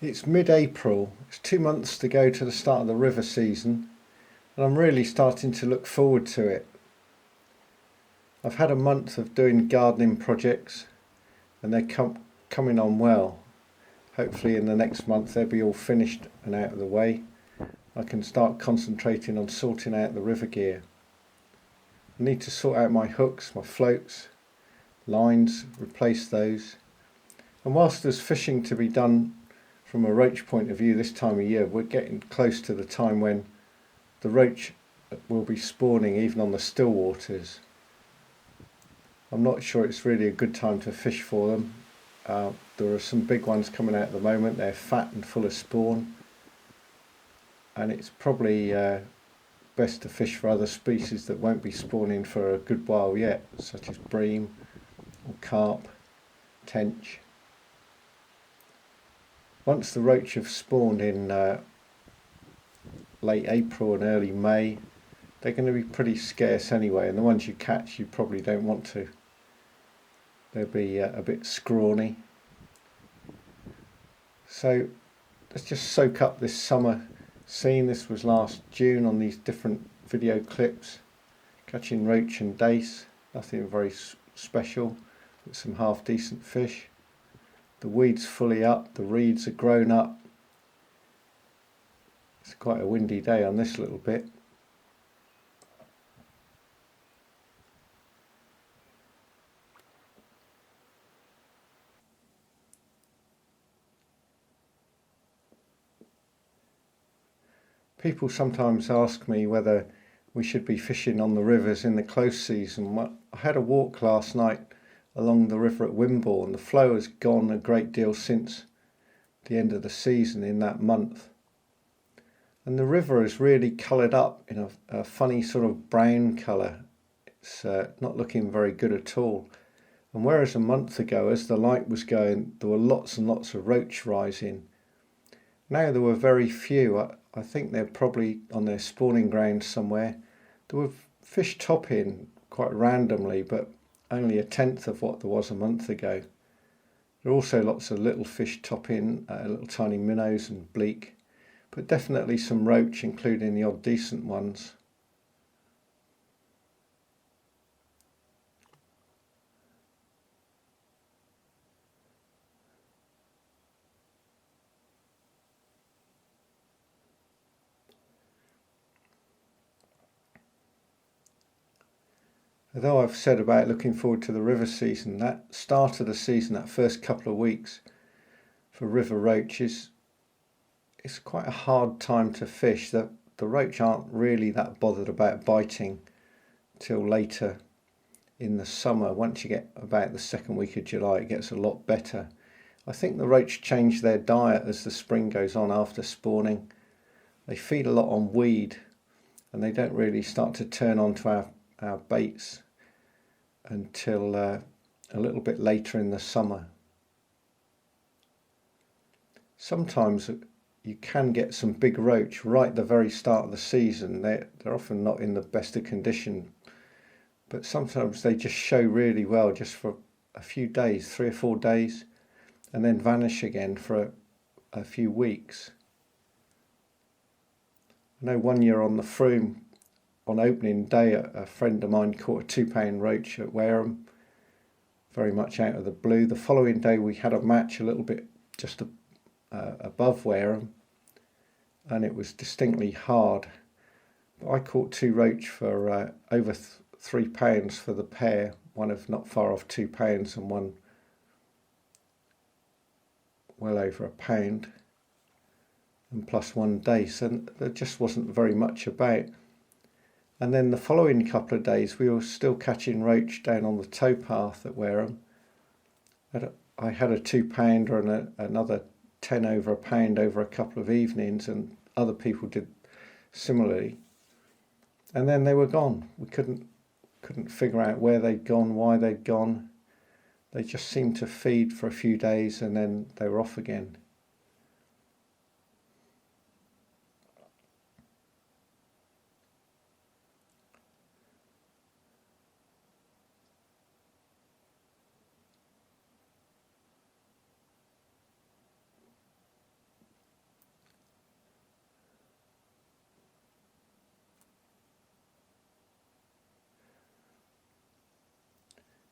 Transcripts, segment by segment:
It's mid-April, it's 2 months to go to the start of the river season, and I'm really starting to look forward to it. I've had a month of doing gardening projects and they're coming on well. Hopefully in the next month they'll be all finished and out of the way. I can start concentrating on sorting out the river gear. I need to sort out my hooks, my floats, lines, replace those. And whilst there's fishing to be done from a roach point of view this time of year, we're getting close to the time when the roach will be spawning even on the still waters. I'm not sure it's really a good time to fish for them. There are some big ones coming out at the moment. They're fat and full of spawn, and it's probably best to fish for other species that won't be spawning for a good while yet, such as bream or carp, tench. Once the roach have spawned in late April and early May, they're going to be pretty scarce anyway, and the ones you catch you probably don't want to. They'll be a bit scrawny. So let's just soak up this summer scene. This was last June on these different video clips, catching roach and dace. Nothing very special, but some half decent fish. The weed's fully up, the reeds are grown up. It's quite a windy day on this little bit. People sometimes ask me whether we should be fishing on the rivers in the close season. I had a walk last night along the river at Wintle, and the flow has gone a great deal since the end of the season in that month. And the river is really coloured up in a funny sort of brown colour. It's not looking very good at all. And whereas a month ago, as the light was going, there were lots and lots of roach rising. Now there were very few. I think they're probably on their spawning grounds somewhere. There were fish topping quite randomly, but only a tenth of what there was a month ago. There are also lots of little fish topping, little tiny minnows and bleak, but definitely some roach, including the odd decent ones. Although I've said about looking forward to the river season, that start of the season, that first couple of weeks for river roach it's quite a hard time to fish. The roach aren't really that bothered about biting till later in the summer. Once you get about the second week of July, it gets a lot better. I think the roach change their diet as the spring goes on after spawning. They feed a lot on weed, and they don't really start to turn onto our baits until a little bit later in the summer. Sometimes you can get some big roach right at the very start of the season. They're often not in the best of condition, but sometimes they just show really well just for a few days, 3 or 4 days, and then vanish again for a few weeks. I know one year on the Froome, on opening day, a friend of mine caught a 2-pound roach at Wareham, very much out of the blue. The following day we had a match a little bit just above Wareham, and it was distinctly hard. But I caught 2 roach for over £3 for the pair, one of not far off £2 and one well over £1, and plus 1 dace, and there just wasn't very much about. And then the following couple of days we were still catching roach down on the towpath at Wareham. I had a 2-pounder and another 10 over £1 over a couple of evenings, and other people did similarly. And then they were gone. We couldn't figure out where they'd gone, why they'd gone. They just seemed to feed for a few days and then they were off again.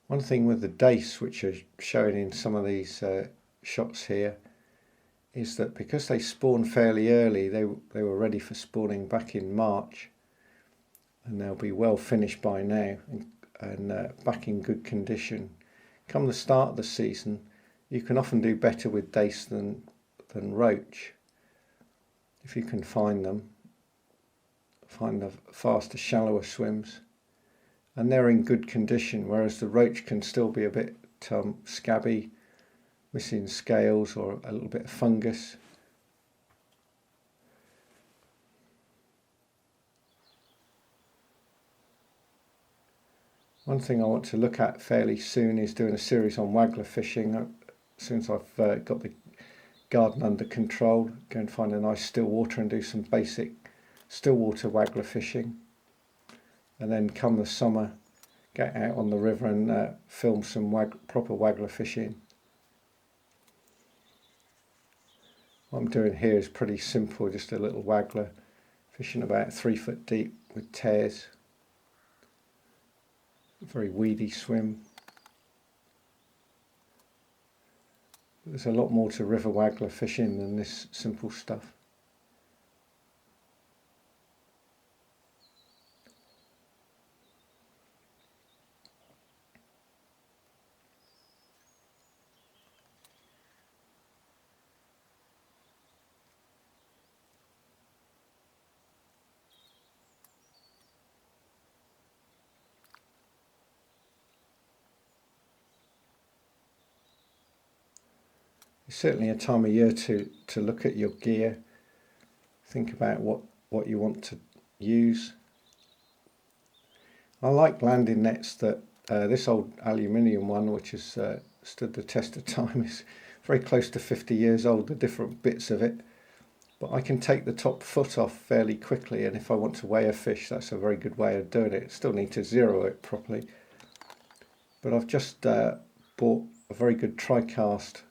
One thing with the dace, which are showing in some of these shots here, is that because they spawn fairly early, they were ready for spawning back in March, and they'll be well finished by now and back in good condition. Come the start of the season, you can often do better with dace than roach if you can find them. Find the faster, shallower swims, and they're in good condition, whereas the roach can still be a bit scabby, missing scales or a little bit of fungus. One thing I want to look at fairly soon is doing a series on waggler fishing. As soon as I've got the garden under control, go and find a nice still water and do some basic still water waggler fishing, and then come the summer get out on the river and film some proper waggler fishing. What I'm doing here is pretty simple, just a little waggler fishing about 3 foot deep with tears. A very weedy swim. There's a lot more to river waggler fishing than this simple stuff. It's certainly a time of year to look at your gear, think about what you want to use. I like landing nets that this old aluminium one, which has stood the test of time, is very close to 50 years old, the different bits of it, but I can take the top foot off fairly quickly, and if I want to weigh a fish, that's a very good way of doing it. Still need to zero it properly, but I've just bought a very good tri-cast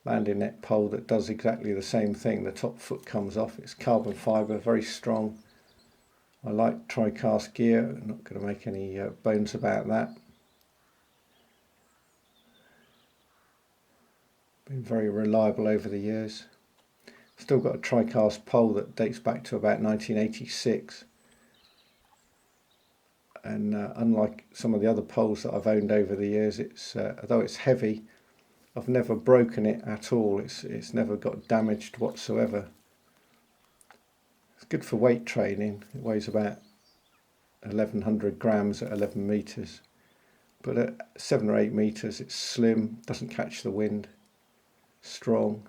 landing net pole that does exactly the same thing. The top foot comes off, it's carbon fibre, very strong. I like tri-cast gear, I'm not going to make any bones about that. Been very reliable over the years. Still got a tri-cast pole that dates back to about 1986, and unlike some of the other poles that I've owned over the years, it's although it's heavy, I've never broken it at all. It's never got damaged whatsoever. It's good for weight training. It weighs about 1100 grams at 11 meters, but at 7 or 8 meters it's slim, doesn't catch the wind, strong.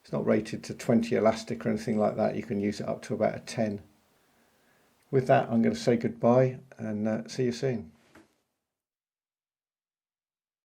It's not rated to 20 elastic or anything like that. You can use it up to about a 10. With that, I'm going to say goodbye and see you soon.